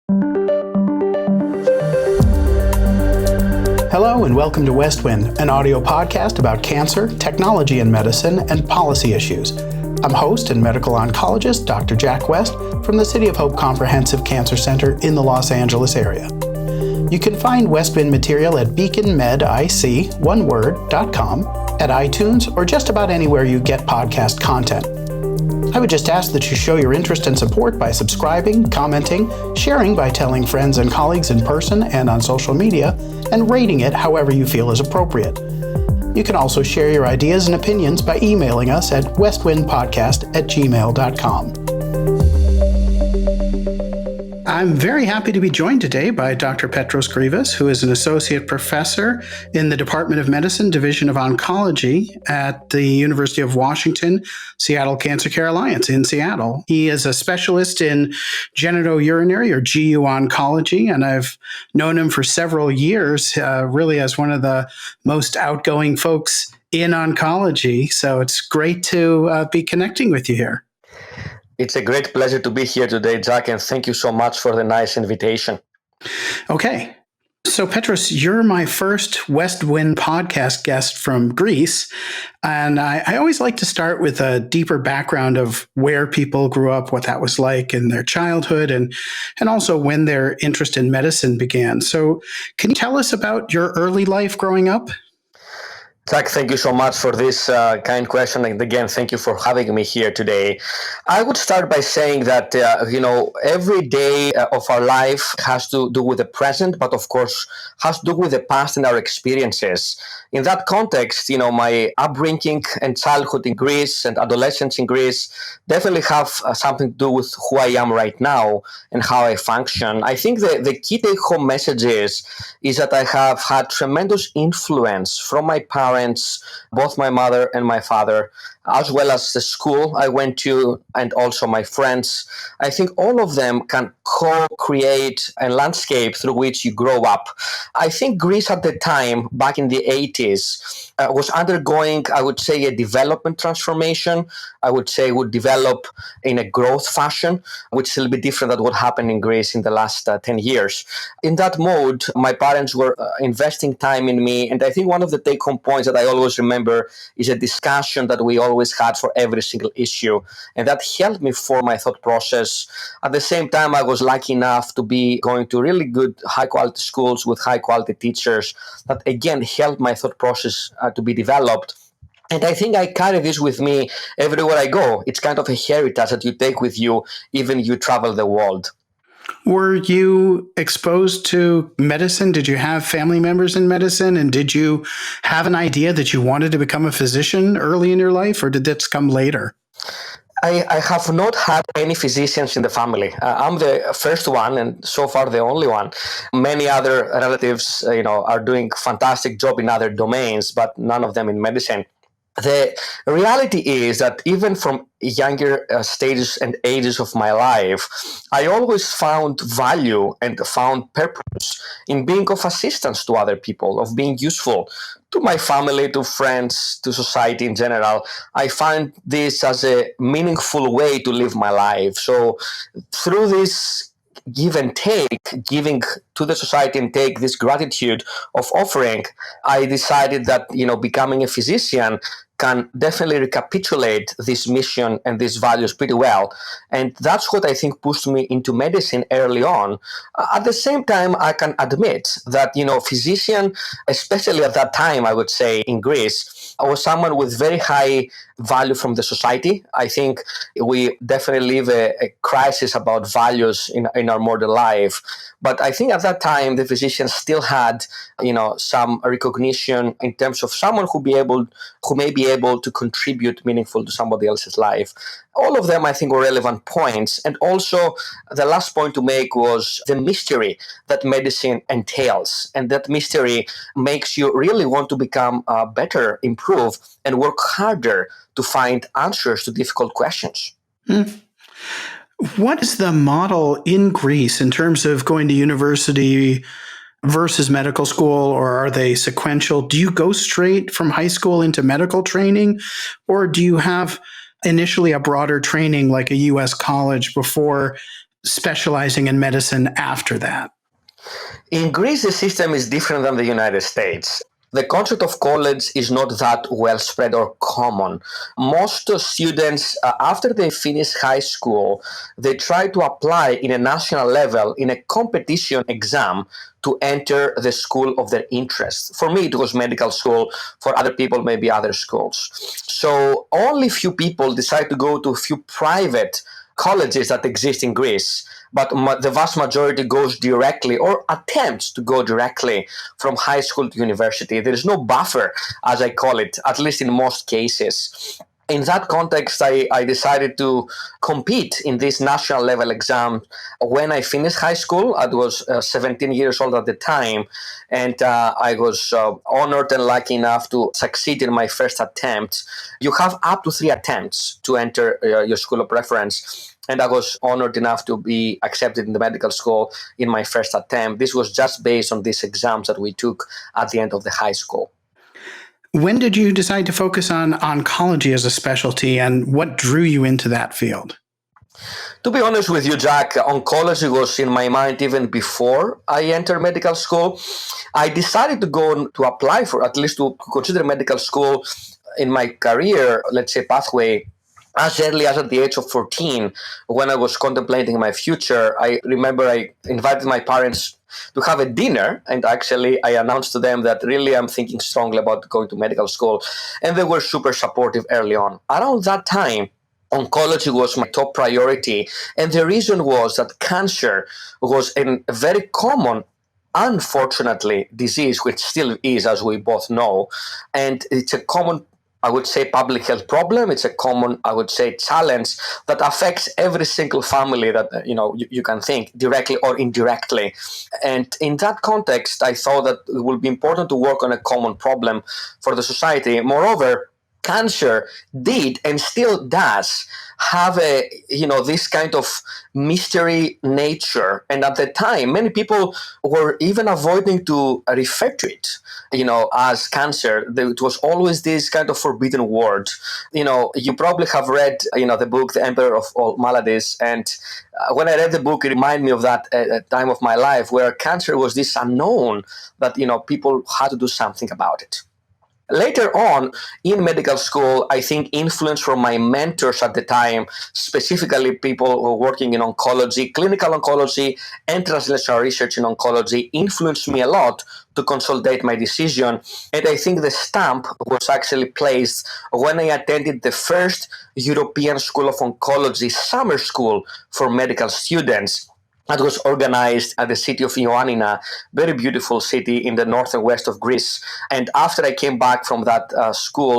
Hello and welcome to Westwind, an audio podcast about cancer, technology in medicine, and policy issues. I'm host and medical oncologist Dr. Jack West from the City of Hope Comprehensive Cancer Center in the Los Angeles area. You can find Westwind material at BeaconMedIC, one word.com, at iTunes, or just about anywhere you get podcast content. I would just ask that you show your interest and support by subscribing, commenting, sharing by telling friends and colleagues in person and on social media, and rating it however you feel is appropriate. You can also share your ideas and opinions by emailing us at westwindpodcast@gmail.com. I'm very happy to be joined today by Dr. Petros Grivas, who is an associate professor in the Department of Medicine, Division of Oncology at the University of Washington, Seattle Cancer Care Alliance in Seattle. He is a specialist in genitourinary or GU oncology, and I've known him for several years, really as one of the most outgoing folks in oncology. So it's great to be connecting with you here. It's a great pleasure to be here today, Jack, and thank you so much for the nice invitation. Okay. So, Petros, you're my first Westwind podcast guest from Greece. And I always like to start with a deeper background of where people grew up, what that was like in their childhood, and also when their interest in medicine began. So can you tell us about your early life growing up? Jack, thank you so much for this kind question. And again, thank you for having me here today. I would start by saying that, every day of our life has to do with the present, but of course has to do with the past and our experiences. In that context, my upbringing and childhood in Greece and adolescence in Greece definitely have something to do with who I am right now and how I function. I think the key take-home message is that I have had tremendous influence from my parents, both my mother and my father, as well as the school I went to and also my friends. I think all of them can co-create a landscape through which you grow up. I think Greece at the time, back in the 80s, was undergoing, I would say, a development transformation. I would say would develop in a growth fashion, which is a little bit different than what happened in Greece in the last 10 years. In that mode, my parents were investing time in me. And I think one of the take-home points that I always remember is a discussion that we always had for every single issue. And that helped me form my thought process. At the same time, I was lucky enough to be going to really good high-quality schools with high-quality teachers that, again, helped my thought process to be developed. And I think I carry this with me everywhere I go. It's kind of a heritage that you take with you, even you travel the world. Were you exposed to medicine? Did you have family members in medicine? And did you have an idea that you wanted to become a physician early in your life, or did this come later? I have not had any physicians in the family. I'm the first one, and so far the only one. Many other relatives, are doing fantastic job in other domains, but none of them in medicine. The reality is that even from younger stages and ages of my life, I always found value and found purpose in being of assistance to other people, of being useful to my family, to friends, to society in general. I find this as a meaningful way to live my life. So through this give and take, giving to the society and take this gratitude of offering, I decided that, becoming a physician can definitely recapitulate this mission and these values pretty well. And that's what I think pushed me into medicine early on. At the same time, I can admit that, physician, especially at that time, I would say in Greece, I was someone with very high value from the society. I think we definitely live a crisis about values in our modern life. But I think at that time, the physicians still had, some recognition in terms of someone who may be able to contribute meaningful to somebody else's life. All of them, I think, were relevant points. And also, the last point to make was the mystery that medicine entails. And that mystery makes you really want to become better, improve, and work harder to find answers to difficult questions. What is the model in Greece in terms of going to university versus medical school, or are they sequential? Do you go straight from high school into medical training, or do you have initially a broader training like a U.S. college before specializing in medicine after that? In Greece, the system is different than the United States. The concept of college is not that well spread or common. Most students, after they finish high school, they try to apply in a national level in a competition exam to enter the school of their interest. For me, it was medical school. For other people, maybe other schools. So only few people decide to go to a few private colleges that exist in Greece, but the vast majority goes directly or attempts to go directly from high school to university. There is no buffer, as I call it, at least in most cases. In that context, I decided to compete in this national level exam when I finished high school. I was 17 years old at the time, and I was honored and lucky enough to succeed in my first attempt. You have up to 3 attempts to enter your school of preference. And I was honored enough to be accepted in the medical school in my first attempt. This was just based on these exams that we took at the end of the high school. When did you decide to focus on oncology as a specialty, and what drew you into that field? To be honest with you, Jack, oncology was in my mind even before I entered medical school. I decided to go to apply for, at least to consider medical school in my career, let's say, pathway, as early as at the age of 14, when I was contemplating my future. I remember I invited my parents to have a dinner, and actually I announced to them that really I'm thinking strongly about going to medical school, and they were super supportive early on. Around that time, oncology was my top priority, and the reason was that cancer was a very common, unfortunately, disease, which still is, as we both know, and it's a common, I would say, public health problem. It's a common, I would say, challenge that affects every single family that you can think, directly or indirectly. And in that context, I thought that it would be important to work on a common problem for the society. Moreover, cancer did and still does have this kind of mystery nature, and at the time many people were even avoiding to refer to it as cancer. It was always this kind of forbidden word. You probably have read the book The Emperor of All Maladies, and when I read the book, it reminded me of that time of my life where cancer was this unknown that people had to do something about it. Later on in medical school, I think influence from my mentors at the time, specifically people who were working in oncology, clinical oncology, and translational research in oncology, influenced me a lot to consolidate my decision. And I think the stamp was actually placed when I attended the first European School of Oncology summer school for medical students. That was organized at the city of Ioannina, very beautiful city in the north and west of Greece. And after I came back from that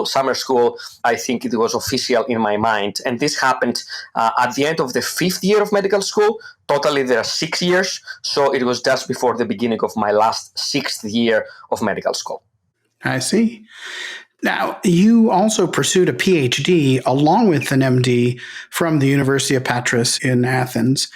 summer school, I think it was official in my mind. And this happened at the end of the 5th year of medical school. Totally, there are 6 years. So it was just before the beginning of my last 6th year of medical school. I see. Now, you also pursued a PhD along with an MD from the University of Petros in Athens.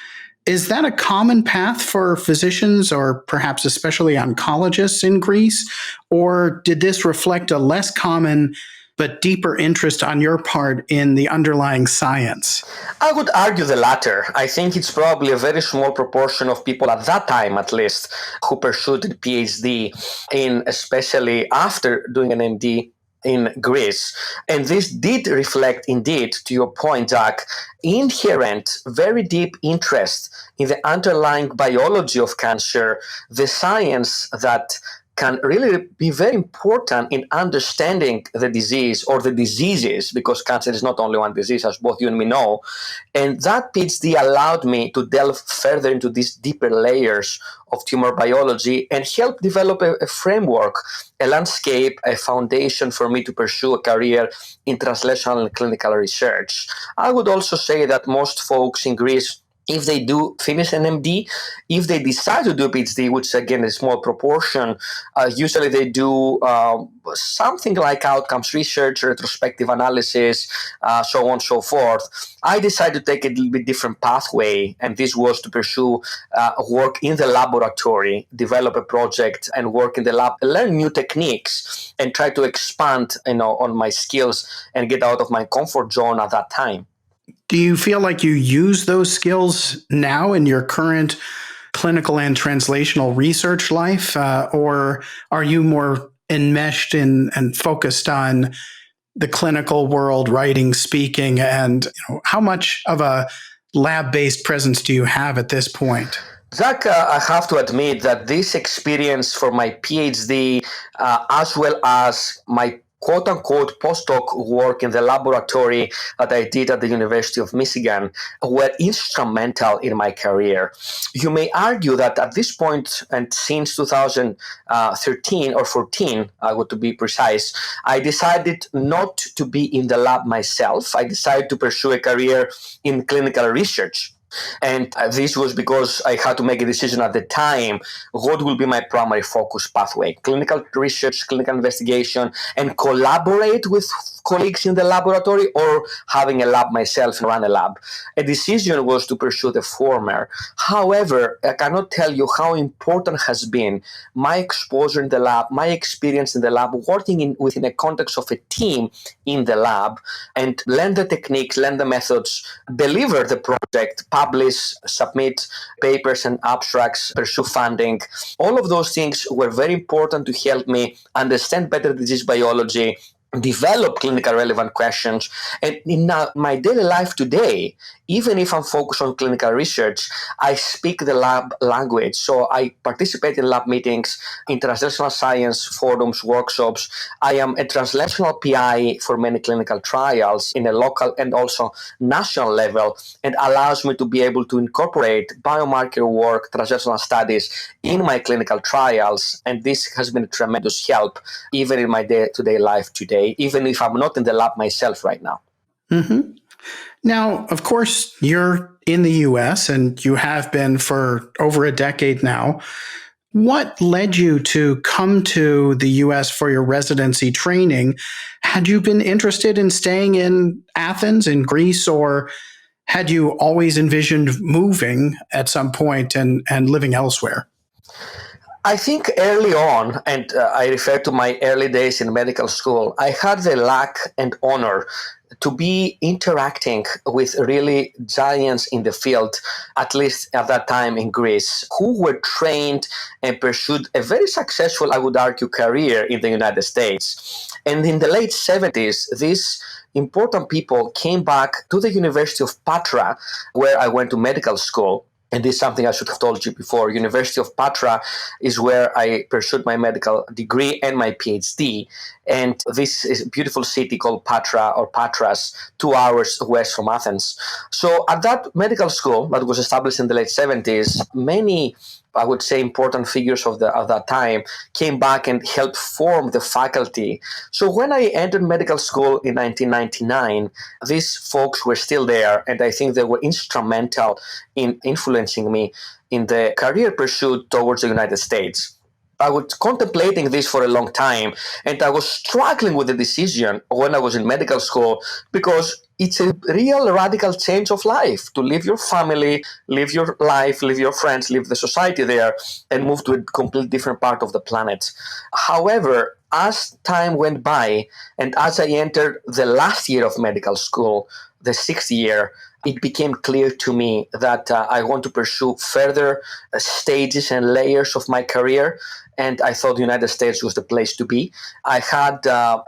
Is that a common path for physicians, or perhaps especially oncologists in Greece? Or did this reflect a less common but deeper interest on your part in the underlying science? I would argue the latter. I think it's probably a very small proportion of people at that time, at least, who pursued a PhD in, especially after doing an MD in Greece. And this did reflect, indeed, to your point, Jack, inherent, very deep interest in the underlying biology of cancer, the science that can really be very important in understanding the disease or the diseases, because cancer is not only one disease, as both you and me know. And that PhD allowed me to delve further into these deeper layers of tumor biology and help develop a framework, a landscape, a foundation for me to pursue a career in translational and clinical research. I would also say that most folks in Greece, if they do finish an MD, if they decide to do a PhD, which again is a small proportion, usually they do something like outcomes research, retrospective analysis, so on and so forth. I decided to take a little bit different pathway, and this was to pursue work in the laboratory, develop a project and work in the lab, learn new techniques, and try to expand on my skills and get out of my comfort zone at that time. Do you feel like you use those skills now in your current clinical and translational research life, or are you more enmeshed in and focused on the clinical world, writing, speaking, and how much of a lab-based presence do you have at this point? Zach, I have to admit that this experience for my PhD, as well as my quote unquote postdoc work in the laboratory that I did at the University of Michigan, were instrumental in my career. You may argue that at this point, and since 2013 or 14, I would to be precise, I decided not to be in the lab myself. I decided to pursue a career in clinical research. And this was because I had to make a decision at the time, what will be my primary focus pathway: clinical research, clinical investigation, and collaborate with colleagues in the laboratory, or having a lab myself and run a lab. A decision was to pursue the former. However, I cannot tell you how important has been my exposure in the lab, my experience in the lab, working within a context of a team in the lab, and learn the techniques, learn the methods, deliver the project, publish, submit papers and abstracts, pursue funding. All of those things were very important to help me understand better disease biology, develop clinical relevant questions. And in my daily life today, even if I'm focused on clinical research, I speak the lab language. So I participate in lab meetings, in translational science forums, workshops. I am a translational PI for many clinical trials in a local and also national level, and allows me to be able to incorporate biomarker work, translational studies in my clinical trials. And this has been a tremendous help even in my day-to-day life today, even if I'm not in the lab myself right now. Mm-hmm. Now, of course, you're in the US and you have been for over a decade now. What led you to come to the US for your residency training? Had you been interested in staying in Athens, in Greece, or had you always envisioned moving at some point and living elsewhere? I think early on, and I refer to my early days in medical school, I had the luck and honor to be interacting with really giants in the field, at least at that time in Greece, who were trained and pursued a very successful, I would argue, career in the United States. And in the late 70s, these important people came back to the University of Patra, where I went to medical school. And this is something I should have told you before. University of Patra is where I pursued my medical degree and my PhD. And this is a beautiful city called Patra, or Patras, 2 hours west from Athens. So at that medical school that was established in the late 70s, many, I would say, important figures of that time came back and helped form the faculty. So when I entered medical school in 1999, these folks were still there, and I think they were instrumental in influencing me in the career pursuit towards the United States. I was contemplating this for a long time, and I was struggling with the decision when I was in medical school, because it's a real radical change of life to leave your family, live your life, live your friends, live the society there, and move to a completely different part of the planet. However, as time went by, and as I entered the last year of medical school, the 6th year, it became clear to me that I want to pursue further stages and layers of my career. And I thought the United States was the place to be. I had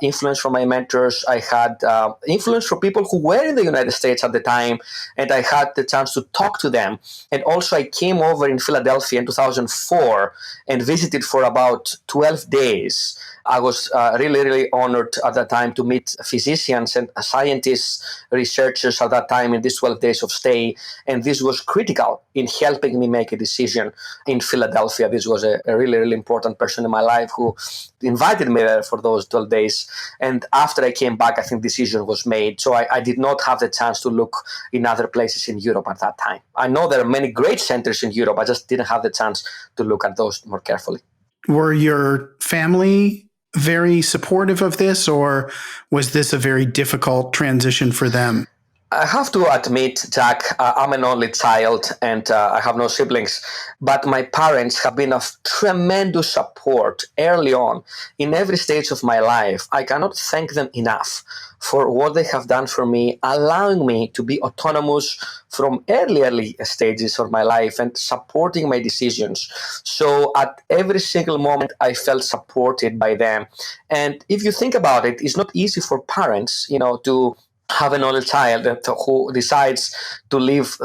influence from my mentors. I had influence from people who were in the United States at the time, and I had the chance to talk to them. And also I came over in Philadelphia in 2004 and visited for about 12 days. I was really, really honored at that time to meet physicians and scientists, researchers at that time in these 12 days of stay. And this was critical in helping me make a decision in Philadelphia. This was a really, really important person in my life who invited me there for those 12 days. And after I came back, I think decision was made. So I did not have the chance to look in other places in Europe at that time. I know there are many great centers in Europe. I just didn't have the chance to look at those more carefully. Were your family very supportive of this, or was this a very difficult transition for them? I have to admit, Jack, I'm an only child and I have no siblings, but my parents have been of tremendous support early on in every stage of my life. I cannot thank them enough for what they have done for me, allowing me to be autonomous from early stages of my life and supporting my decisions. So at every single moment, I felt supported by them. And if you think about it, it's not easy for parents, to have an only child who decides to leave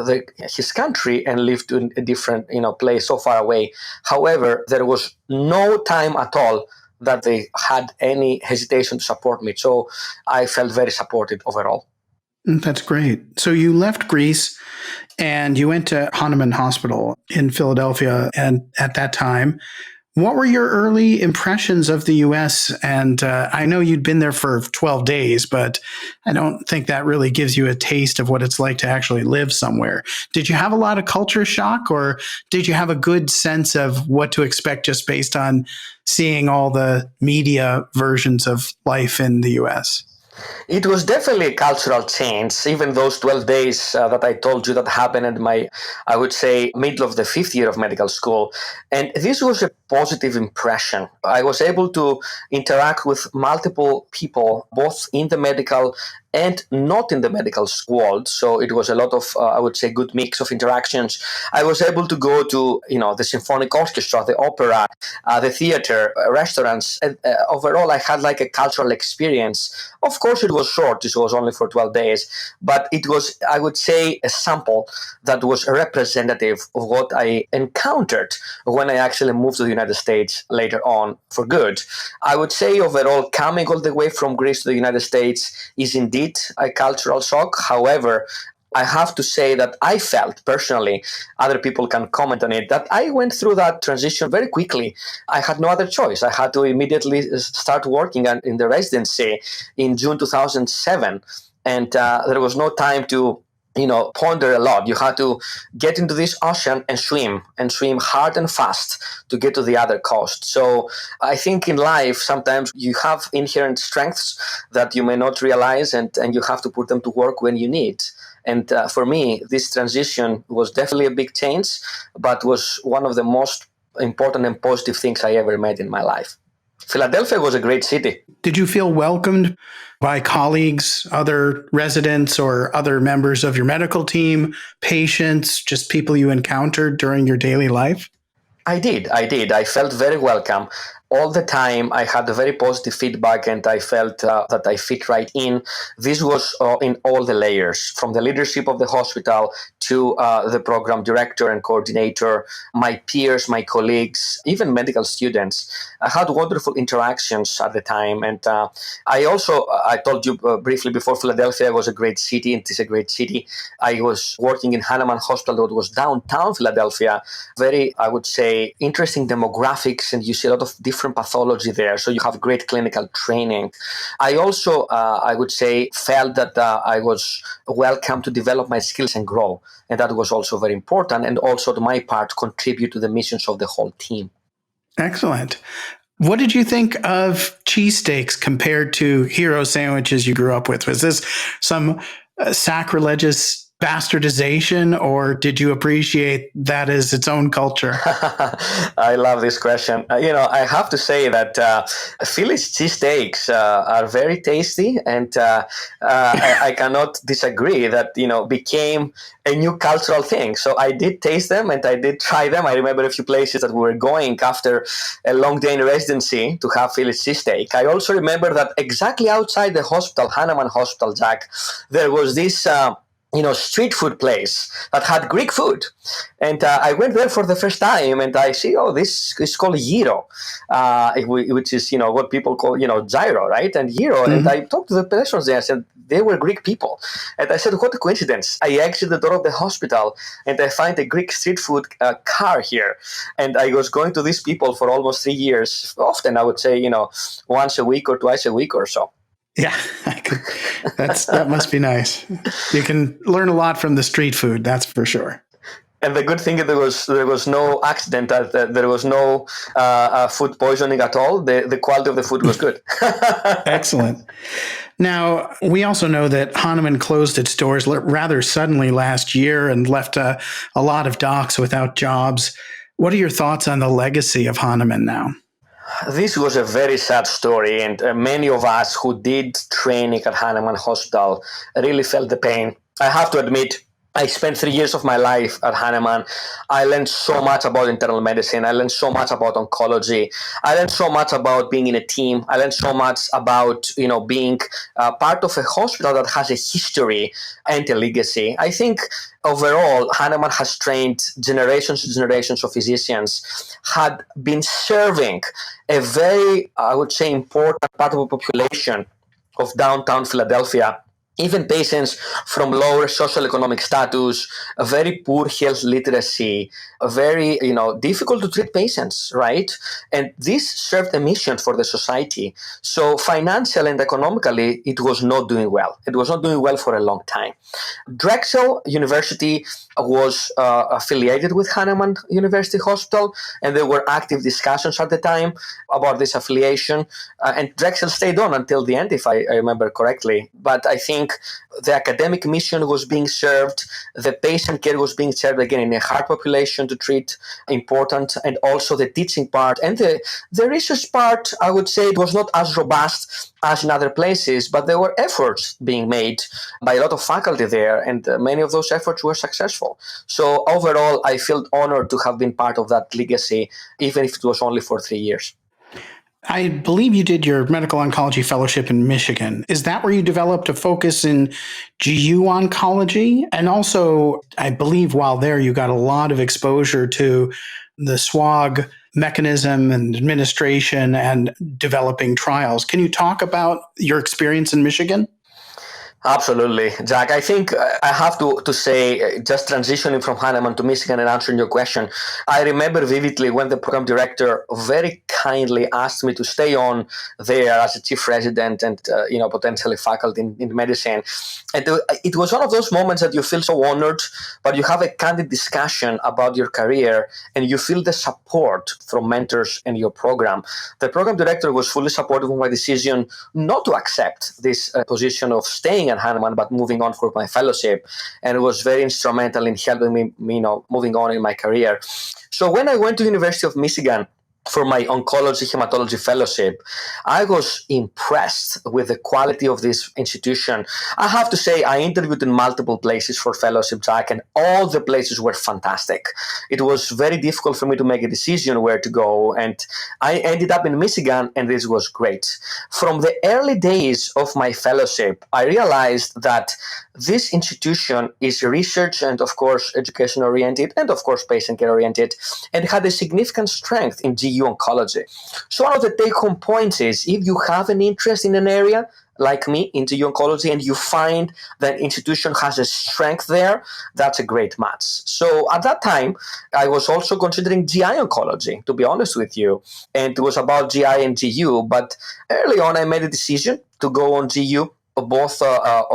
his country and live to a different place so far away. However, there was no time at all that they had any hesitation to support me. So I felt very supported overall. That's great. So you left Greece and you went to Hahnemann Hospital in Philadelphia. And at that time, what were your early impressions of the U.S.? And I know you'd been there for 12 days, but I don't think that really gives you a taste of what it's like to actually live somewhere. Did you have a lot of culture shock, or did you have a good sense of what to expect just based on seeing all the media versions of life in the U.S.? It was definitely a cultural change. Even those 12 days that I told you that happened in my, I would say, middle of the fifth year of medical school. And this was a positive impression. I was able to interact with multiple people, both in the medical and not in the medical world. So it was a lot of, I would say, good mix of interactions. I was able to go to, the symphonic orchestra, the opera, the theater, restaurants. And, overall, I had like a cultural experience. Of course, it was short. This was only for 12 days. But it was, I would say, a sample that was representative of what I encountered when I actually moved to the United States later on for good. I would say overall, coming all the way from Greece to the United States is indeed a cultural shock. However, I have to say that I felt personally, other people can comment on it, that I went through that transition very quickly. I had no other choice. I had to immediately start working in the residency in June 2007. And there was no time to ponder a lot. You had to get into this ocean and swim hard and fast to get to the other coast. So I think in life, sometimes you have inherent strengths that you may not realize, and you have to put them to work when you need. And for me, this transition was definitely a big change, but was one of the most important and positive things I ever made in my life. Philadelphia was a great city. Did you feel welcomed by colleagues, other residents, or other members of your medical team, patients, just people you encountered during your daily life? I did. I felt very welcome. All the time, I had a very positive feedback, and I felt that I fit right in. This was in all the layers, from the leadership of the hospital to the program director and coordinator, my peers, my colleagues, even medical students. I had wonderful interactions at the time. And I told you briefly before, Philadelphia was a great city, and it is a great city. I was working in Hahnemanns Hospital that was downtown Philadelphia. Very, I would say, interesting demographics, and you see a lot of different pathology there, so you have great clinical training. I also, I would say, felt that I was welcome to develop my skills and grow, and that was also very important, and also to my part, contribute to the missions of the whole team. Excellent. What did you think of cheesesteaks compared to hero sandwiches you grew up with? Was this some sacrilegious bastardization, or did you appreciate that as its own culture? I love this question. I have to say that Philly's cheesesteaks are very tasty, and I cannot disagree that became a new cultural thing. So I did taste them and I did try them. I remember a few places that we were going after a long day in residency to have Philly's cheesesteak. I also remember that exactly outside the hospital, Hahnemanns Hospital, Jack, there was this street food place that had Greek food. And I went there for the first time, and I see, this is called gyro, which is, what people call, gyro, right? And gyro. Mm-hmm. And I talked to the patrons there, and they were Greek people. And I said, what a coincidence. I exit the door of the hospital, and I find a Greek street food car here. And I was going to these people for almost 3 years. Often, I would say, once a week or twice a week or so. Yeah, that must be nice. You can learn a lot from the street food, that's for sure. And the good thing is there was no accident, there was no food poisoning at all. The quality of the food was good. Excellent. Now, we also know that Hahnemann closed its doors rather suddenly last year and left a lot of docs without jobs. What are your thoughts on the legacy of Hahnemann now? This was a very sad story, and many of us who did training at Hahnemann Hospital really felt the pain. I have to admit, I spent 3 years of my life at Hahnemann. I learned so much about internal medicine. I learned so much about oncology. I learned so much about being in a team. I learned so much about being part of a hospital that has a history and a legacy. I think overall, Hahnemann has trained generations and generations of physicians, had been serving a very, I would say, important part of the population of downtown Philadelphia. Even patients from lower socioeconomic status, a very poor health literacy, a very difficult to treat patients, right? And this served a mission for the society. So financially and economically, it was not doing well. It was not doing well for a long time. Drexel University was affiliated with Hahnemann University Hospital, and there were active discussions at the time about this affiliation. And Drexel stayed on until the end, if I remember correctly. But I think the academic mission was being served, the patient care was being served again in a hard population to treat, important, and also the teaching part and the research part. I would say it was not as robust as in other places, but there were efforts being made by a lot of faculty there, and many of those efforts were successful. So overall, I feel honored to have been part of that legacy, even if it was only for 3 years. I believe you did your medical oncology fellowship in Michigan. Is that where you developed a focus in GU oncology? And also, I believe while there, you got a lot of exposure to the SWOG mechanism and administration and developing trials. Can you talk about your experience in Michigan? Absolutely, Jack. I think I have to say, just transitioning from Hahnemann to Michigan and answering your question, I remember vividly when the program director very kindly asked me to stay on there as a chief resident and potentially faculty in medicine. And it was one of those moments that you feel so honored, but you have a candid discussion about your career and you feel the support from mentors in your program. The program director was fully supportive of my decision not to accept this position of staying at Hahnemann, but moving on for my fellowship, and it was very instrumental in helping me, moving on in my career. So when I went to University of Michigan for my oncology hematology fellowship, I was impressed with the quality of this institution. I have to say, I interviewed in multiple places for fellowship, Jack, and all the places were fantastic. It was very difficult for me to make a decision where to go, and I ended up in Michigan, and this was great. From the early days of my fellowship, I realized that this institution is research and, of course, education oriented and, of course, patient care oriented, and had a significant strength in GU oncology. So one of the take-home points is if you have an interest in an area like me in GU oncology and you find that institution has a strength there, that's a great match. So at that time, I was also considering GI oncology, to be honest with you, and it was about GI and GU. But early on, I made a decision to go on GU. Both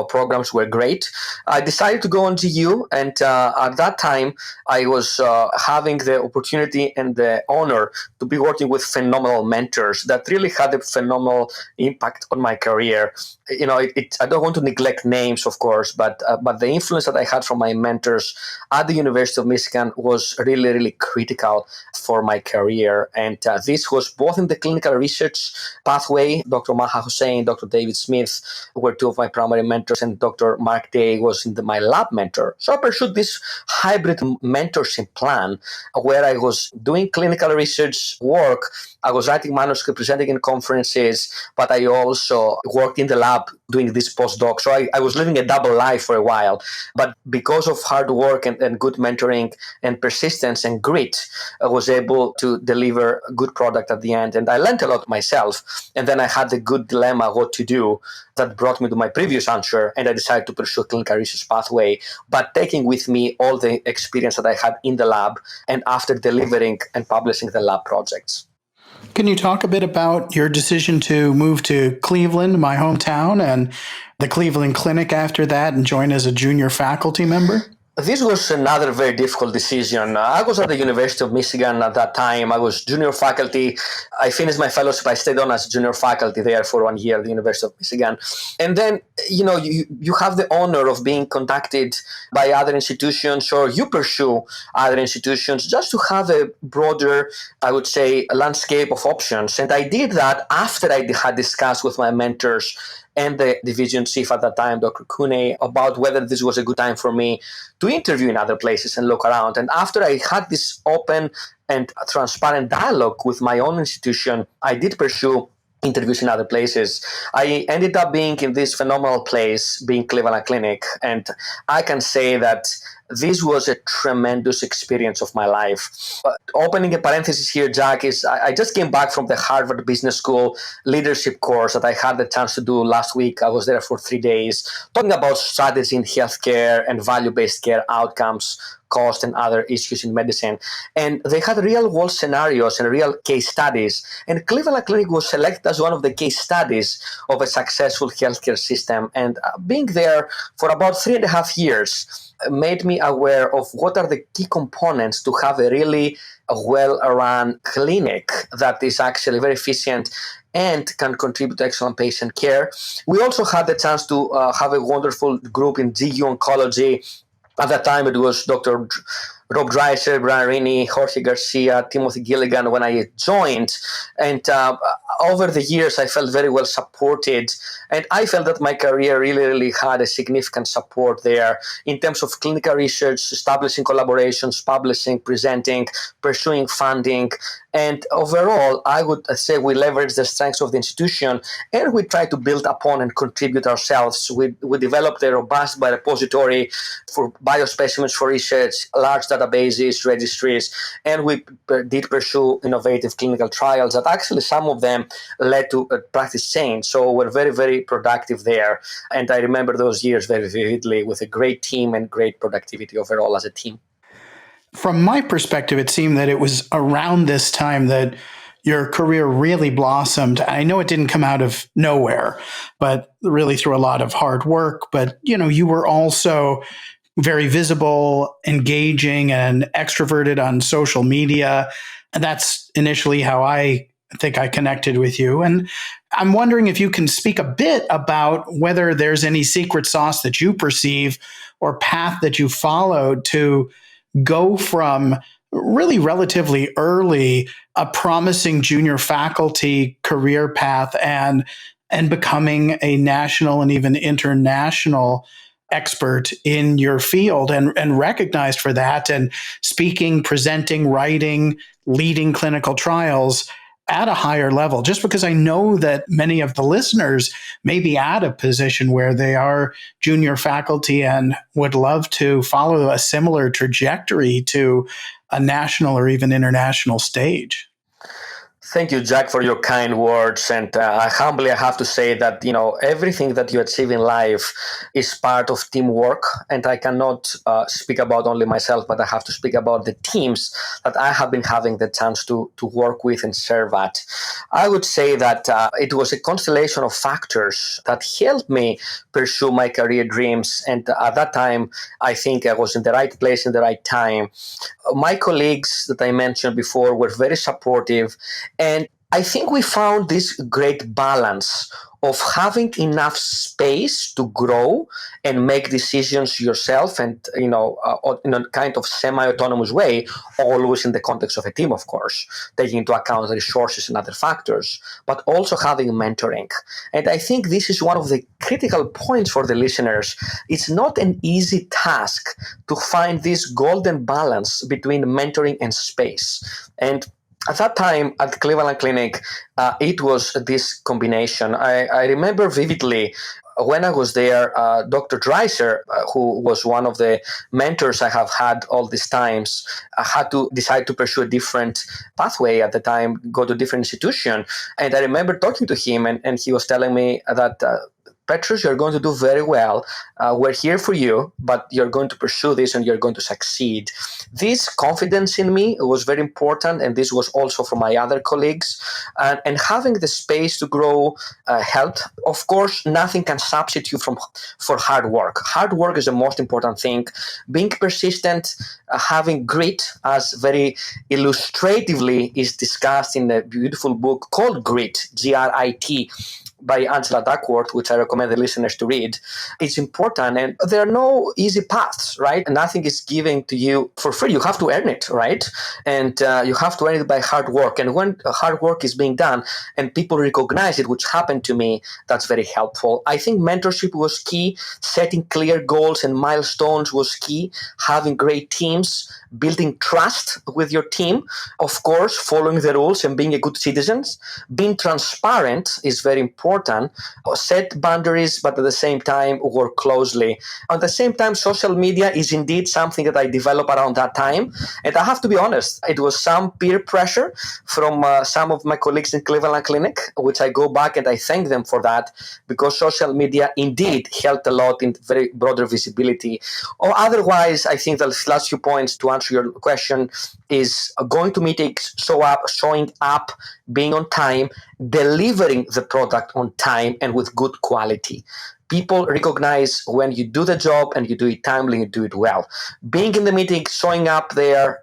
programs were great. I decided to go on GU, and at that time, I was having the opportunity and the honor to be working with phenomenal mentors that really had a phenomenal impact on my career. I don't want to neglect names, of course, but the influence that I had from my mentors at the University of Michigan was really, really critical for my career. And this was both in the clinical research pathway. Dr. Maha Hussein, Dr. David Smith were two of my primary mentors, and Dr. Mark Day was my lab mentor. So I pursued this hybrid mentorship plan where I was doing clinical research work. I was writing manuscripts, presenting in conferences, but I also worked in the lab doing this postdoc. So I was living a double life for a while. But because of hard work and good mentoring and persistence and grit, I was able to deliver a good product at the end. And I learned a lot myself. And then I had the good dilemma what to do that brought me to my previous answer. And I decided to pursue a clinical research pathway, but taking with me all the experience that I had in the lab and after delivering and publishing the lab projects. Can you talk a bit about your decision to move to Cleveland, my hometown, and the Cleveland Clinic after that and join as a junior faculty member? This was another very difficult decision. I was at the University of Michigan at that time. I was junior faculty. I finished my fellowship. I stayed on as junior faculty there for 1 year at the University of Michigan. And then, you have the honor of being contacted by other institutions, or you pursue other institutions just to have a broader, I would say, landscape of options. And I did that after I had discussed with my mentors and the division chief at that time, Dr. Kune, about whether this was a good time for me to interview in other places and look around. And after I had this open and transparent dialogue with my own institution, I did pursue interviews in other places. I ended up being in this phenomenal place, being Cleveland Clinic. And I can say that this was a tremendous experience of my life. Opening a parenthesis here, Jack, is I just came back from the Harvard Business School leadership course that I had the chance to do last week. I was there for 3 days, talking about strategy in healthcare and value-based care outcomes, cost, and other issues in medicine. And they had real world scenarios and real case studies. And Cleveland Clinic was selected as one of the case studies of a successful healthcare system. And being there for about 3.5 years made me aware of what are the key components to have a really well-run clinic that is actually very efficient and can contribute to excellent patient care. We also had the chance to have a wonderful group in GU Oncology. At that time, it was Dr. Rob Dreiser, Brian Rini, Jorge Garcia, Timothy Gilligan when I joined. And over the years, I felt very well supported. And I felt that my career really had a significant support there in terms of clinical research, establishing collaborations, publishing, presenting, pursuing funding. And overall, I would say we leverage the strengths of the institution and we try to build upon and contribute ourselves. We developed a robust biorepository for biospecimens for research, large databases, registries, and we did pursue innovative clinical trials that actually some of them led to a practice change. So we're very, very productive there. And I remember those years very vividly with a great team and great productivity overall as a team. From my perspective, it seemed that it was around this time that your career really blossomed. I know it didn't come out of nowhere, but really through a lot of hard work. But, you were also very visible, engaging, and extroverted on social media. And that's initially how I think I connected with you. And I'm wondering if you can speak a bit about whether there's any secret sauce that you perceive or path that you followed to go from really relatively early a promising junior faculty career path and becoming a national and even international expert in your field and recognized for that, and speaking, presenting, writing, leading clinical trials at a higher level. Just because I know that many of the listeners may be at a position where they are junior faculty and would love to follow a similar trajectory to a national or even international stage. Thank you, Jack, for your kind words. And I have to say that, everything that you achieve in life is part of teamwork. And I cannot speak about only myself, but I have to speak about the teams that I have been having the chance to work with and serve at. I would say that it was a constellation of factors that helped me pursue my career dreams. And at that time, I think I was in the right place in the right time. My colleagues that I mentioned before were very supportive. And I think we found this great balance of having enough space to grow and make decisions yourself and, in a kind of semi-autonomous way, always in the context of a team, of course, taking into account the resources and other factors, but also having mentoring. And I think this is one of the critical points for the listeners. It's not an easy task to find this golden balance between mentoring and space. And at that time at Cleveland Clinic, it was this combination. I remember vividly when I was there, Dr. Dreiser, who was one of the mentors I have had all these times, had to decide to pursue a different pathway at the time, go to a different institution. And I remember talking to him, and he was telling me that Petros, you're going to do very well. We're here for you, but you're going to pursue this and you're going to succeed. This confidence in me was very important, and this was also from my other colleagues. And having the space to grow helped. Of course, nothing can substitute for hard work. Hard work is the most important thing. Being persistent, having grit, as very illustratively is discussed in a beautiful book called Grit, Grit, by Angela Duckworth, which I recommend the listeners to read. It's important, and there are no easy paths, right? Nothing is given to you for free. You have to earn it, right? And you have to earn it by hard work. And when hard work is being done and people recognize it, which happened to me, that's very helpful. I think mentorship was key. Setting clear goals and milestones was key. Having great teams, building trust with your team, of course, following the rules and being a good citizen. Being transparent is very important. Set boundaries, but at the same time, work closely. At the same time, social media is indeed something that I developed around that time. And I have to be honest, it was some peer pressure from some of my colleagues in Cleveland Clinic, which I go back and I thank them for that, because social media indeed helped a lot in very broader visibility. Or otherwise, I think the last few points to answer your question is going to meetings, showing up, being on time, delivering the product on time and with good quality. People recognize when you do the job and you do it timely, you do it well. Being in the meeting, showing up there,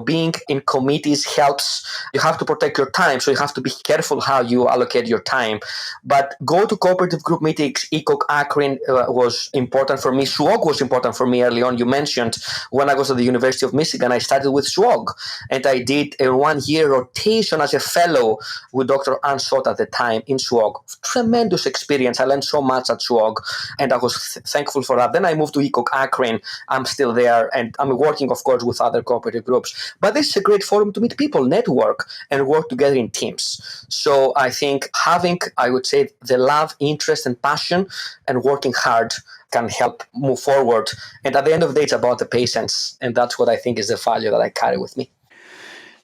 being in committees helps. You have to protect your time, so you have to be careful how you allocate your time. But go to cooperative group meetings. ECOG Akron was important for me. SWOG was important for me early on. You mentioned when I was at the University of Michigan, I started with SWOG, and I did a 1-year rotation as a fellow with Dr. Ann Sott at the time in SWOG. Tremendous experience. I learned so much at SWOG. And I was thankful for that. Then I moved to ECOG Akron. I'm still there, and I'm working, of course, with other cooperative groups. But this is a great forum to meet people, network, and work together in teams. So I think having, I would say, the love, interest, and passion, and working hard can help move forward. And at the end of the day, it's about the patients, and that's what I think is the value that I carry with me.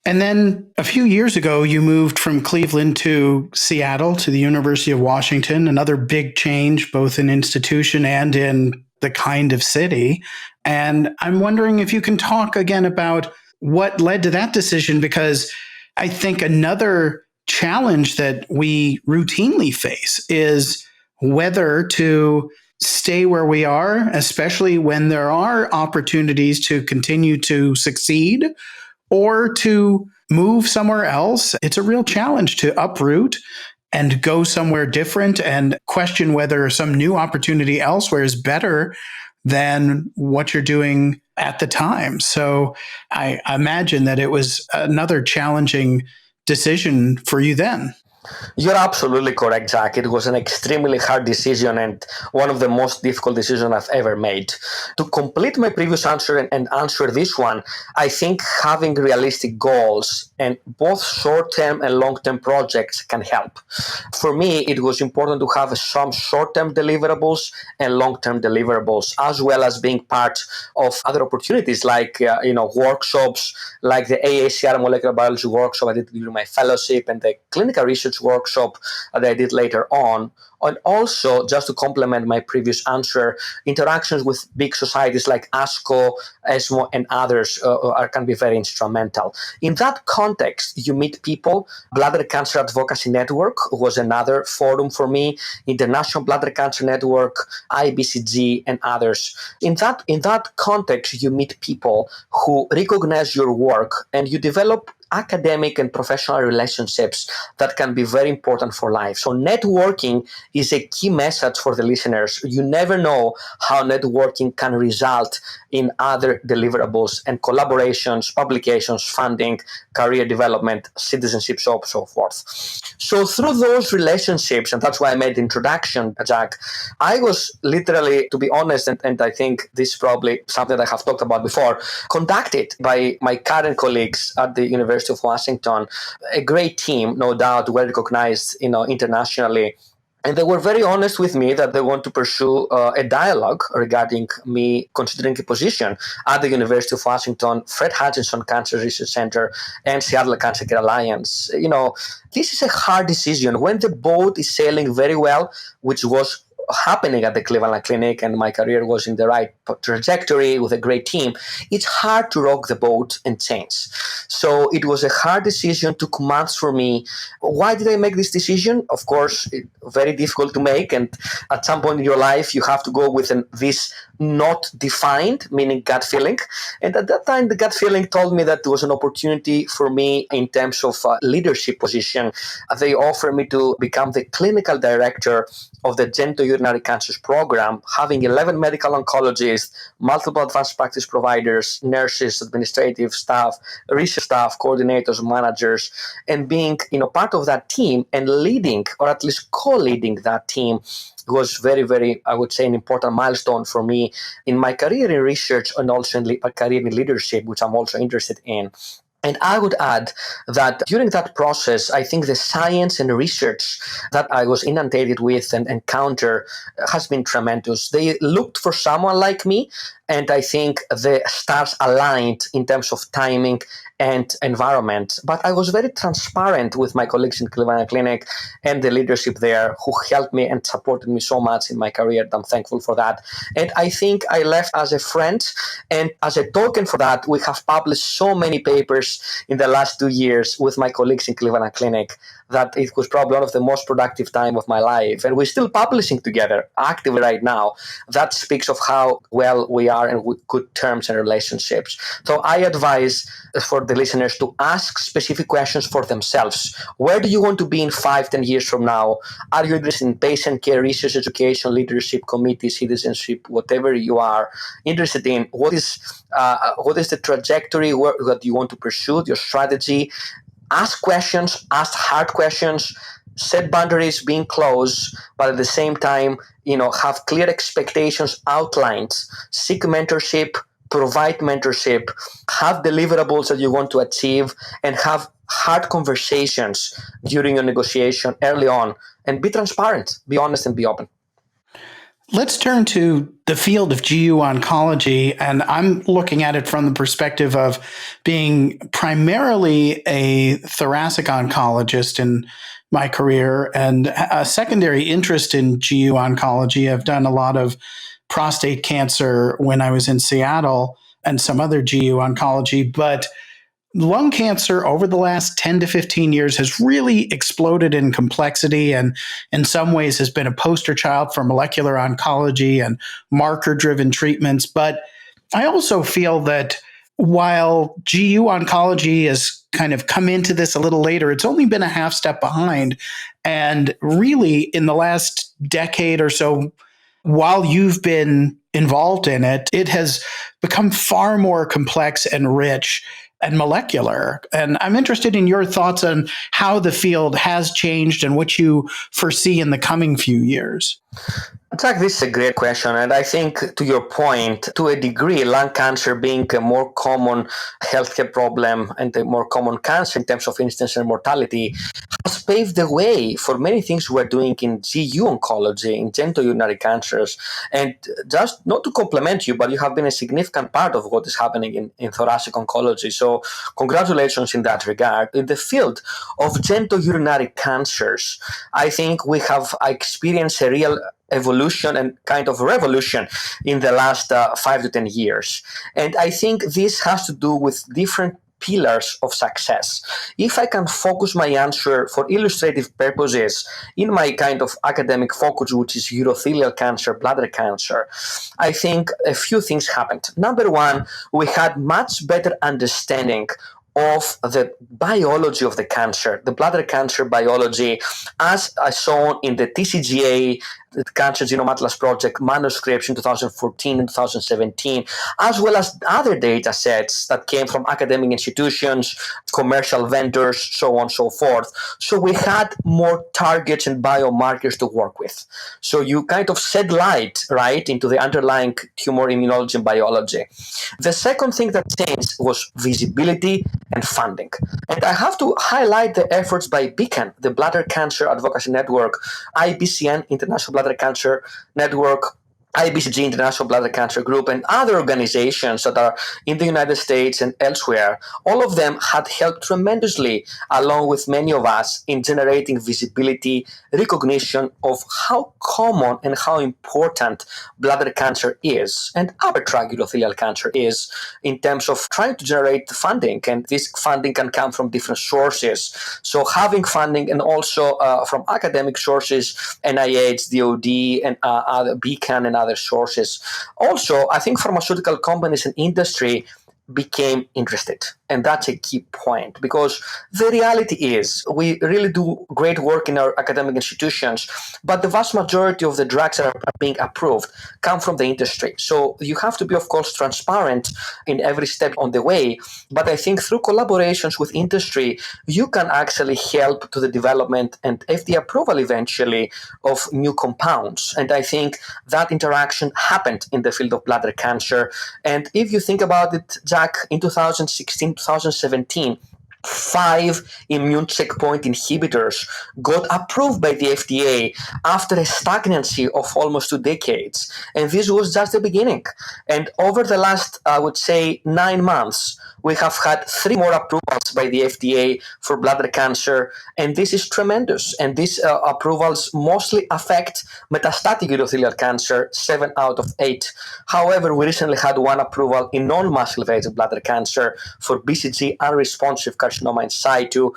And then a few years ago, you moved from Cleveland to Seattle to the University of Washington, another big change, both in institution and in the kind of city. And I'm wondering if you can talk again about what led to that decision, because I think another challenge that we routinely face is whether to stay where we are, especially when there are opportunities to continue to succeed, or to move somewhere else. It's a real challenge to uproot and go somewhere different and question whether some new opportunity elsewhere is better than what you're doing at the time. So I imagine that it was another challenging decision for you then. You're absolutely correct, Jack. It was an extremely hard decision and one of the most difficult decisions I've ever made. To complete my previous answer and answer this one, I think having realistic goals and both short-term and long-term projects can help. For me, it was important to have some short-term deliverables and long-term deliverables, as well as being part of other opportunities like workshops, like the AACR molecular biology workshop I did during my fellowship and the clinical research workshop that I did later on. And also, just to complement my previous answer, interactions with big societies like ASCO, ESMO, and others can be very instrumental. In that context, you meet people. Bladder Cancer Advocacy Network was another forum for me, International Bladder Cancer Network, IBCG, and others. In that context, you meet people who recognize your work and you develop academic and professional relationships that can be very important for life. So networking is a key message for the listeners. You never know how networking can result in other deliverables and collaborations, publications, funding, career development, citizenship, so forth. So through those relationships, and that's why I made the introduction, Jack, I was literally, to be honest, and I think this is probably something that I have talked about before, contacted by my current colleagues at the University of Washington, a great team, no doubt, well recognized, internationally. And they were very honest with me that they want to pursue a dialogue regarding me considering a position at the University of Washington, Fred Hutchinson Cancer Research Center, and Seattle Cancer Care Alliance. This is a hard decision. When the boat is sailing very well, which was happening at the Cleveland Clinic and my career was in the right trajectory with a great team, it's hard to rock the boat and change. So it was a hard decision, took months for me. Why did I make this decision? Of course, very difficult to make. And at some point in your life, you have to go with this not defined, meaning gut feeling. And at that time, the gut feeling told me that there was an opportunity for me in terms of leadership position. They offered me to become the clinical director of the genitourinary cancers program, having 11 medical oncologists, multiple advanced practice providers, nurses, administrative staff, research staff, coordinators, managers, and being part of that team and leading, or at least co-leading that team, was very, very, I would say, an important milestone for me in my career in research and also in my career in leadership, which I'm also interested in. And I would add that during that process, I think the science and research that I was inundated with and encountered has been tremendous. They looked for someone like me, and I think the stars aligned in terms of timing and environment. But I was very transparent with my colleagues in Cleveland Clinic and the leadership there who helped me and supported me so much in my career. I'm thankful for that. And I think I left as a friend. And as a token for that, we have published so many papers in the last 2 years with my colleagues in Cleveland Clinic that it was probably one of the most productive time of my life. And we're still publishing together actively right now. That speaks of how well we are and with good terms and relationships. So I advise for the listeners to ask specific questions for themselves. Where do you want to be in 5-10 years from now? Are you interested in patient care, research, education, leadership, committee, citizenship, whatever you are interested in? What is the trajectory that you want to pursue, your strategy? Ask questions, ask hard questions, set boundaries, being close, but at the same time, have clear expectations outlined, seek mentorship, provide mentorship, have deliverables that you want to achieve, and have hard conversations during your negotiation early on, and be transparent, be honest, and be open. Let's turn to the field of GU oncology, and I'm looking at it from the perspective of being primarily a thoracic oncologist in my career and a secondary interest in GU oncology. I've done a lot of prostate cancer when I was in Seattle and some other GU oncology, but lung cancer over the last 10 to 15 years has really exploded in complexity and in some ways has been a poster child for molecular oncology and marker-driven treatments. But I also feel that while GU oncology has kind of come into this a little later, it's only been a half step behind. And really, in the last decade or so, while you've been involved in it, it has become far more complex and rich and molecular. And I'm interested in your thoughts on how the field has changed and what you foresee in the coming few years. Jack, this is a great question. And I think to your point, to a degree, lung cancer being a more common healthcare problem and a more common cancer in terms of incidence and mortality has paved the way for many things we're doing in GU oncology, in genitourinary cancers. And just not to compliment you, but you have been a significant part of what is happening in thoracic oncology. So congratulations in that regard. In the field of genitourinary cancers, I think we have experienced a real evolution and kind of revolution in the last 5 to 10 years. And I think this has to do with different pillars of success. If I can focus my answer for illustrative purposes in my kind of academic focus, which is urothelial cancer, bladder cancer, I think a few things happened. Number one, we had much better understanding of the biology of the cancer, the bladder cancer biology, as shown in the TCGA, the Cancer Genome Atlas Project manuscripts in 2014 and 2017, as well as other data sets that came from academic institutions, commercial vendors, so on and so forth. So we had more targets and biomarkers to work with. So you kind of shed light, right, into the underlying tumor immunology and biology. The second thing that changed was visibility and funding. And I have to highlight the efforts by Beacon, the Bladder Cancer Advocacy Network, IBCN, International Bladder Cancer Network, IBCG, International Bladder Cancer Group, and other organizations that are in the United States and elsewhere, all of them had helped tremendously, along with many of us, in generating visibility, recognition of how common and how important bladder cancer is, and upper tract urothelial cancer is, in terms of trying to generate funding. And this funding can come from different sources. So having funding, and also from academic sources, NIH, DOD, and other Beacon and other sources. Also, I think pharmaceutical companies and industry became interested. And that's a key point, because the reality is we really do great work in our academic institutions, but the vast majority of the drugs that are being approved come from the industry. So you have to be, of course, transparent in every step on the way. But I think through collaborations with industry, you can actually help to the development and FDA approval eventually of new compounds. And I think that interaction happened in the field of bladder cancer. And if you think about it, Jack, in 2016, 2017, 5 immune checkpoint inhibitors got approved by the FDA after a stagnancy of almost 2 decades. And this was just the beginning. And over the last, I would say, 9 months, we have had 3 more approvals by the FDA for bladder cancer, and this is tremendous. And these approvals mostly affect metastatic urothelial cancer, 7 out of 8. However, we recently had 1 approval in non-muscle invasive bladder cancer for BCG unresponsive carcinoma in situ.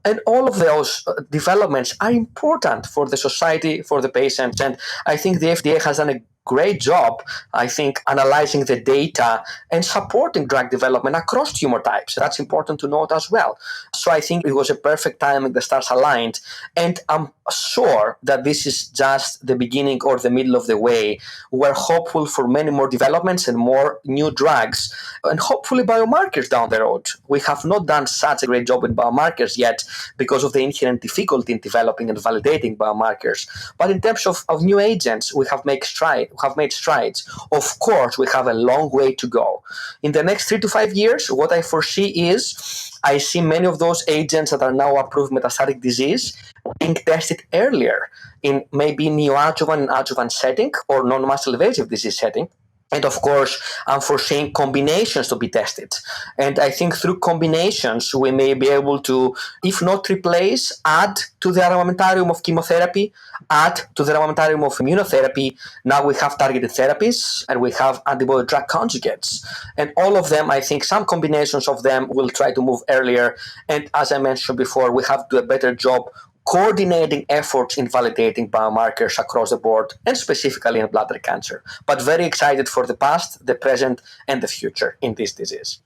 And all of those developments are important for the society, for the patients. And I think the FDA has done a great job, I think, analyzing the data and supporting drug development across tumor types. That's important to note as well. So I think it was a perfect timing, the stars aligned. And I'm sure that this is just the beginning or the middle of the way. We're hopeful for many more developments and more new drugs, and hopefully biomarkers down the road. We have not done such a great job in biomarkers yet because of the inherent difficulty in developing and validating biomarkers. But in terms of new agents, we have made strides. Of course, we have a long way to go. In the next 3 to 5 years, what I foresee is I see many of those agents that are now approved metastatic disease being tested earlier in maybe neoadjuvant and adjuvant setting or non-muscle invasive disease setting. And of course, I'm foreseeing combinations to be tested. And I think through combinations, we may be able to, if not replace, add to the armamentarium of chemotherapy, add to the armamentarium of immunotherapy. Now we have targeted therapies and we have antibody drug conjugates. And all of them, I think some combinations of them will try to move earlier. And as I mentioned before, we have to do a better job coordinating efforts in validating biomarkers across the board, and specifically in bladder cancer. But very excited for the past, the present, and the future in this disease.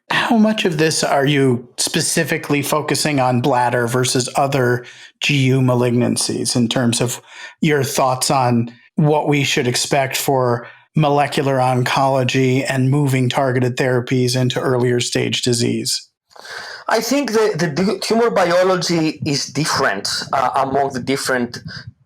How much of this are you specifically focusing on bladder versus other GU malignancies in terms of your thoughts on what we should expect for molecular oncology and moving targeted therapies into earlier stage disease? I think the tumor biology is different among the different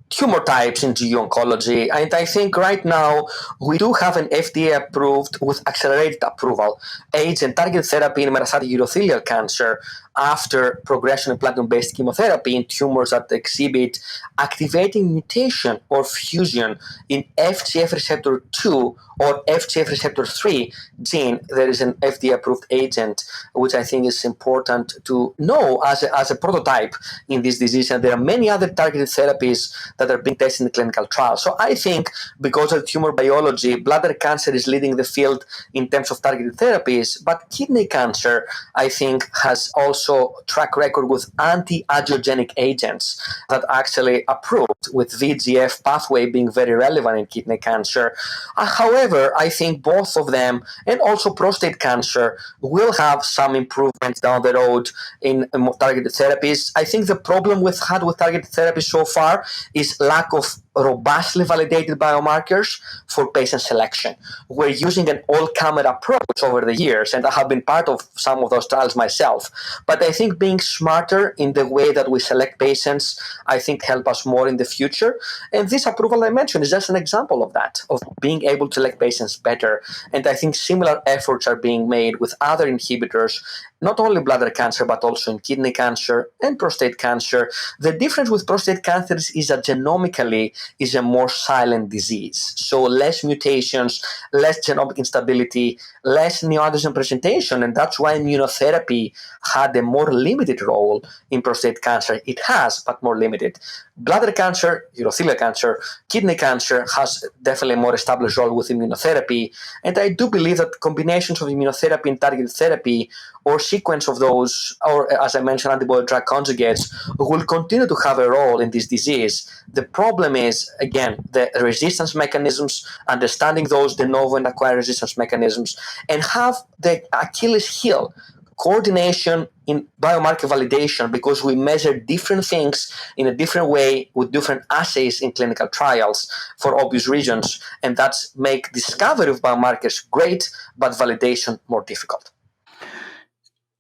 tumor types in GU oncology. And I think right now we do have an FDA approved with accelerated approval agent targeted therapy in metastatic urothelial cancer after progression of platinum-based chemotherapy in tumors that exhibit activating mutation or fusion in FGF receptor 2 or FGF receptor 3 gene. There is an FDA-approved agent, which I think is important to know as a prototype in this disease. And there are many other targeted therapies that are being tested in clinical trials. So I think because of tumor biology, bladder cancer is leading the field in terms of targeted therapies, but kidney cancer, I think, has also track record with anti-angiogenic agents that actually approved, with VEGF pathway being very relevant in kidney cancer. However, I think both of them, and also prostate cancer, will have some improvements down the road in targeted therapies. I think the problem we've had with targeted therapy so far is lack of robustly validated biomarkers for patient selection. We're using an all-comer approach over the years, and I have been part of some of those trials myself. But I think being smarter in the way that we select patients, I think, help us more in the future. And this approval I mentioned is just an example of that, of being able to select patients better. And I think similar efforts are being made with other inhibitors not only bladder cancer, but also in kidney cancer and prostate cancer. The difference with prostate cancer is that genomically is a more silent disease. So less mutations, less genomic instability, less neoantigen presentation. And that's why immunotherapy had a more limited role in prostate cancer. It has, but more limited. Bladder cancer, urothelial cancer, kidney cancer has definitely a more established role with immunotherapy. And I do believe that combinations of immunotherapy and targeted therapy or sequence of those, or as I mentioned, antibody drug conjugates, will continue to have a role in this disease. The problem is, again, the resistance mechanisms, understanding those de novo and acquired resistance mechanisms, and have the Achilles heel coordination in biomarker validation, because we measure different things in a different way with different assays in clinical trials for obvious reasons. And that's make discovery of biomarkers great, but validation more difficult.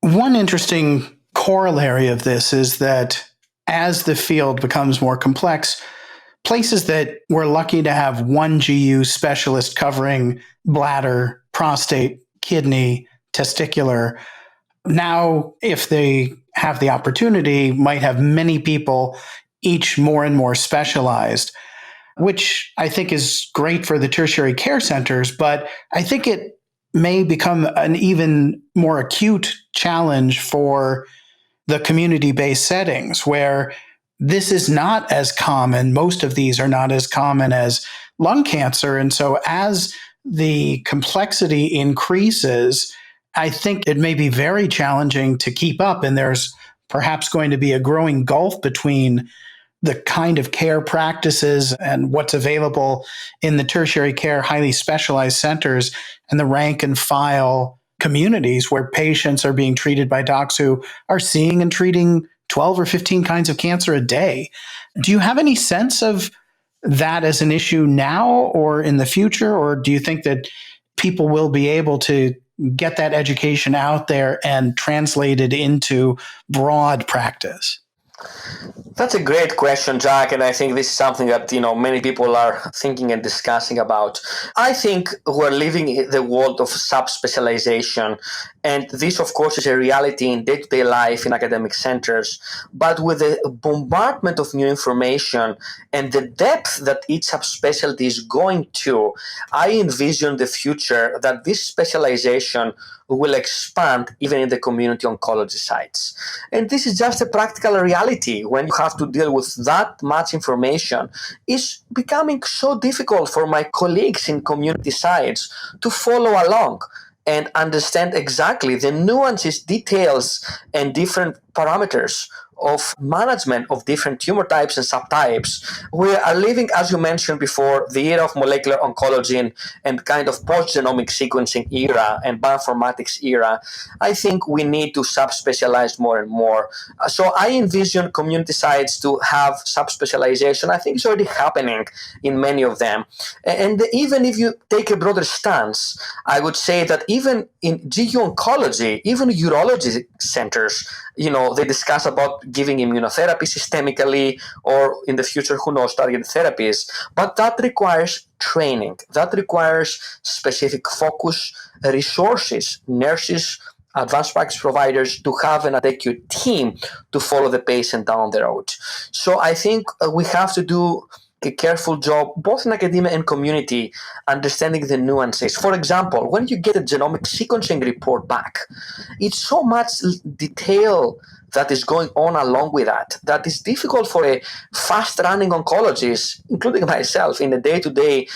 One interesting corollary of this is that as the field becomes more complex, places that were lucky to have one GU specialist covering bladder, prostate, kidney, testicular, now, if they have the opportunity, might have many people, each more and more specialized, which I think is great for the tertiary care centers, but I think it may become an even more acute challenge for the community-based settings where this is not as common. Most of these are not as common as lung cancer. And so as the complexity increases, I think it may be very challenging to keep up, and there's perhaps going to be a growing gulf between the kind of care practices and what's available in the tertiary care, highly specialized centers and the rank and file communities where patients are being treated by docs who are seeing and treating 12 or 15 kinds of cancer a day. Do you have any sense of that as an issue now or in the future, or do you think that people will be able to get that education out there and translate it into broad practice? That's a great question, Jack, and I think this is something that many people are thinking and discussing about. I think we're living in the world of subspecialization, and this, of course, is a reality in day-to-day life in academic centers. But with the bombardment of new information and the depth that each subspecialty is going to, I envision the future that this specialization will expand even in the community oncology sites. And this is just a practical reality. When you have to deal with that much information, it's becoming so difficult for my colleagues in community sites to follow along and understand exactly the nuances, details, and different parameters of management of different tumor types and subtypes. We are living, as you mentioned before, the era of molecular oncology and kind of post-genomic sequencing era and bioinformatics era. I think we need to subspecialize more and more. So I envision community sites to have subspecialization. I think it's already happening in many of them. And even if you take a broader stance, I would say that even in GU oncology, even urology centers, they discuss about giving immunotherapy systemically, or in the future, who knows, targeted therapies. But that requires training. That requires specific focus, resources, nurses, advanced practice providers to have an adequate team to follow the patient down the road. So I think we have to do a careful job, both in academia and community, understanding the nuances. For example, when you get a genomic sequencing report back, it's so much detail that is going on along with that is difficult for a fast-running oncologist, including myself, in a day-to-day,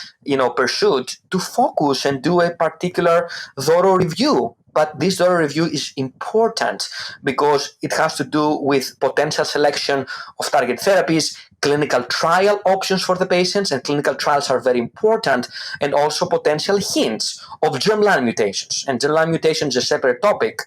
pursuit, to focus and do a particular thorough review. But this thorough review is important because it has to do with potential selection of target therapies, clinical trial options for the patients, and clinical trials are very important, and also potential hints of germline mutations. And germline mutations is a separate topic.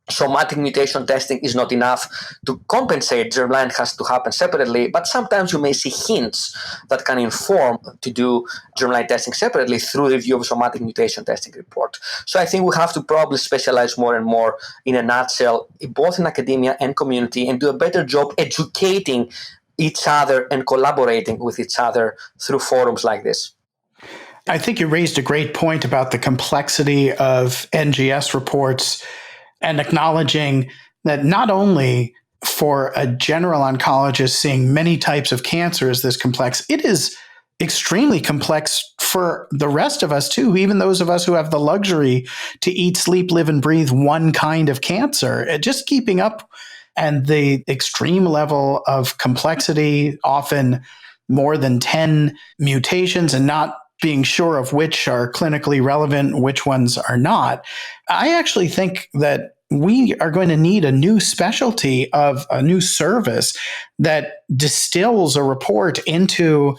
Somatic mutation testing is not enough to compensate. Germline has to happen separately, but sometimes you may see hints that can inform to do germline testing separately through review of somatic mutation testing report. So I think we have to probably specialize more and more, in a nutshell, both in academia and community, and do a better job educating each other and collaborating with each other through forums like this. I think you raised a great point about the complexity of NGS reports. and acknowledging that not only for a general oncologist seeing many types of cancer is this complex, it is extremely complex for the rest of us too, even those of us who have the luxury to eat, sleep, live, and breathe one kind of cancer. Just keeping up and the extreme level of complexity, often more than 10 mutations, and not being sure of which are clinically relevant, which ones are not. I actually think that we are going to need a new specialty of a new service that distills a report into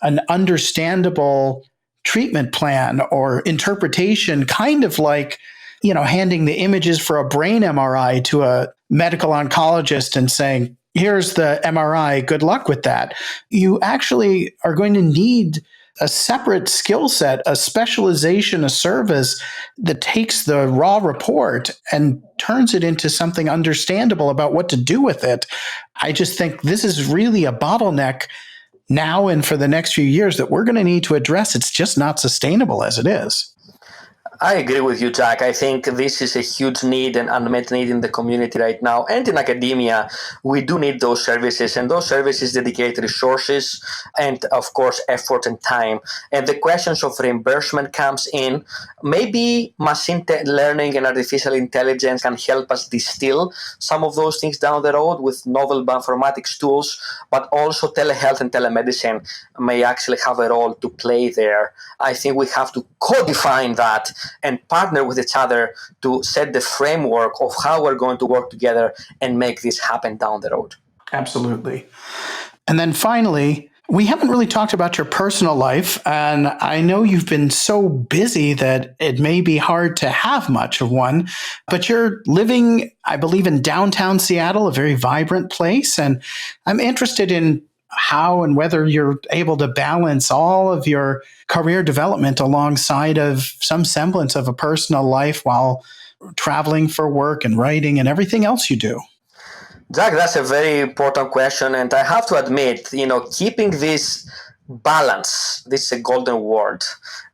an understandable treatment plan or interpretation, kind of like, handing the images for a brain MRI to a medical oncologist and saying, here's the MRI, good luck with that. You actually are going to need a separate skill set, a specialization, a service that takes the raw report and turns it into something understandable about what to do with it. I just think this is really a bottleneck now and for the next few years that we're going to need to address. It's just not sustainable as it is. I agree with you, Jack. I think this is a huge need and unmet need in the community right now. And in academia, we do need those services, and those services dedicate resources and, of course, effort and time. And the questions of reimbursement comes in. Maybe machine learning and artificial intelligence can help us distill some of those things down the road with novel bioinformatics tools, but also telehealth and telemedicine may actually have a role to play there. I think we have to co-define that and partner with each other to set the framework of how we're going to work together and make this happen down the road. Absolutely. And then finally, we haven't really talked about your personal life, and I know you've been so busy that it may be hard to have much of one, but you're living, I believe, in downtown Seattle, a very vibrant place, and I'm interested in how and whether you're able to balance all of your career development alongside of some semblance of a personal life while traveling for work and writing and everything else you do. Jack, that's a very important question. And I have to admit, keeping this balance, this is a golden word,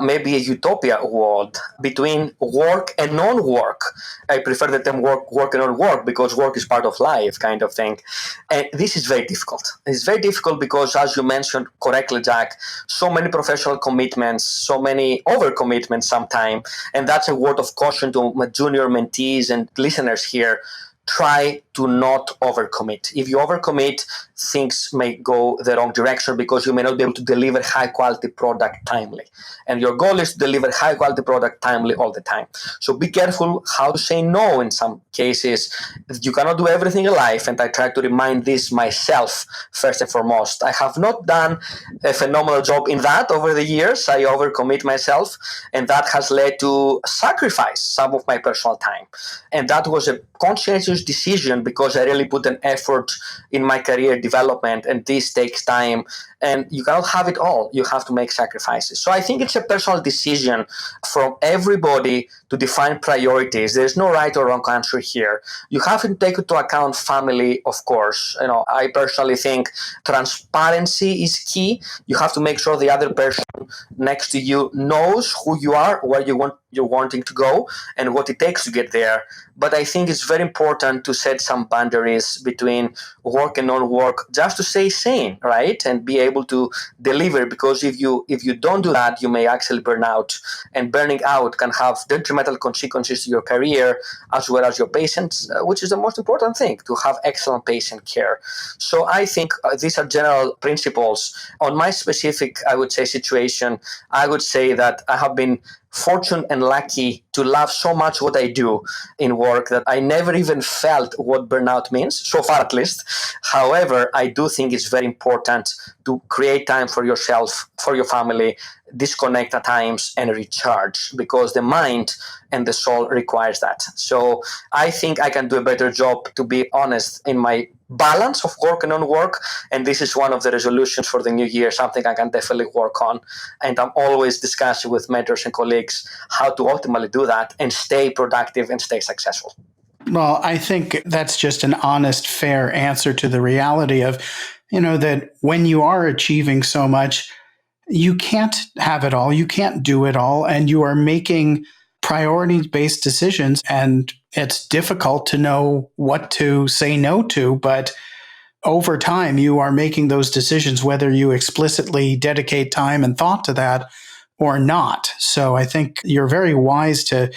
maybe a utopia word, between work and non-work. I prefer the term work and non-work because work is part of life kind of thing. And this is very difficult. It's very difficult because, as you mentioned correctly, Jack, so many professional commitments, so many overcommitments sometimes. And that's a word of caution to my junior mentees and listeners here. Try to not overcommit. If you overcommit, things may go the wrong direction because you may not be able to deliver high quality product timely. And your goal is to deliver high quality product timely all the time. So be careful how to say no in some cases. You cannot do everything in life. And I try to remind this myself first and foremost. I have not done a phenomenal job in that over the years. I overcommit myself, and that has led to sacrifice some of my personal time. And that was a conscientious decision because I really put an effort in my career development, and this takes time, and you cannot have it all. You have to make sacrifices. So I think it's a personal decision from everybody to define priorities. There's no right or wrong answer here. You have to take into account family, of course. I personally think transparency is key. You have to make sure the other person next to you knows who you are, where you're wanting to go, and what it takes to get there. But I think it's very important to set some boundaries between work and non-work, just to stay sane, right? And be able to deliver, because if you don't do that, you may actually burn out. And burning out can have detrimental consequences to your career as well as your patients, which is the most important thing, to have excellent patient care. So I think these are general principles. On my specific, I would say, situation, I would say that I have been fortunate and lucky to love so much what I do in work that I never even felt what burnout means, so far at least. However, I do think it's very important to create time for yourself, for your family, disconnect at times and recharge, because the mind and the soul requires that. So I think I can do a better job, to be honest, in my balance of work and non-work. And this is one of the resolutions for the new year, something I can definitely work on. And I'm always discussing with mentors and colleagues how to optimally do that and stay productive and stay successful. Well, I think that's just an honest, fair answer to the reality of, that when you are achieving so much, you can't have it all, you can't do it all, and you are making priorities-based decisions, and it's difficult to know what to say no to, but over time, you are making those decisions, whether you explicitly dedicate time and thought to that or not. So I think you're very wise to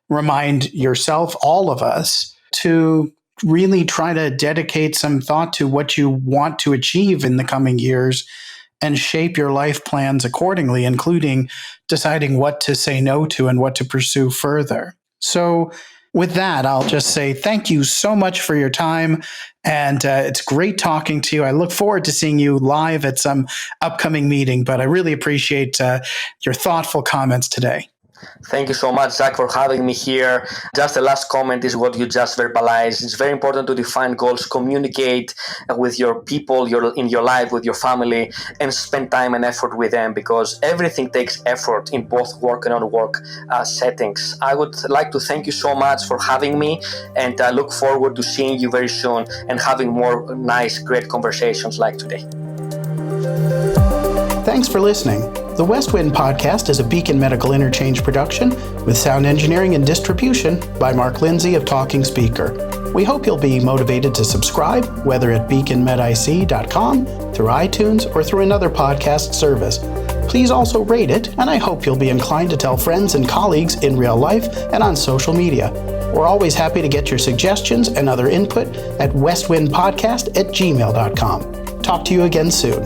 remind yourself, all of us, to really try to dedicate some thought to what you want to achieve in the coming years and shape your life plans accordingly, including deciding what to say no to and what to pursue further. So with that, I'll just say thank you so much for your time. And it's great talking to you. I look forward to seeing you live at some upcoming meeting, but I really appreciate your thoughtful comments today. Thank you so much, Zach, for having me here. Just the last comment is what you just verbalized. It's very important to define goals, communicate with your people in your life, with your family, and spend time and effort with them, because everything takes effort in both work and non-work settings. I would like to thank you so much for having me, and I look forward to seeing you very soon and having more nice, great conversations like today. Thanks for listening. The West Wind Podcast is a Beacon Medical Interchange production with sound engineering and distribution by Mark Lindsay of Talking Speaker. We hope you'll be motivated to subscribe, whether at BeaconMedIC.com, through iTunes, or through another podcast service. Please also rate it, and I hope you'll be inclined to tell friends and colleagues in real life and on social media. We're always happy to get your suggestions and other input at westwindpodcast@gmail.com. Talk to you again soon.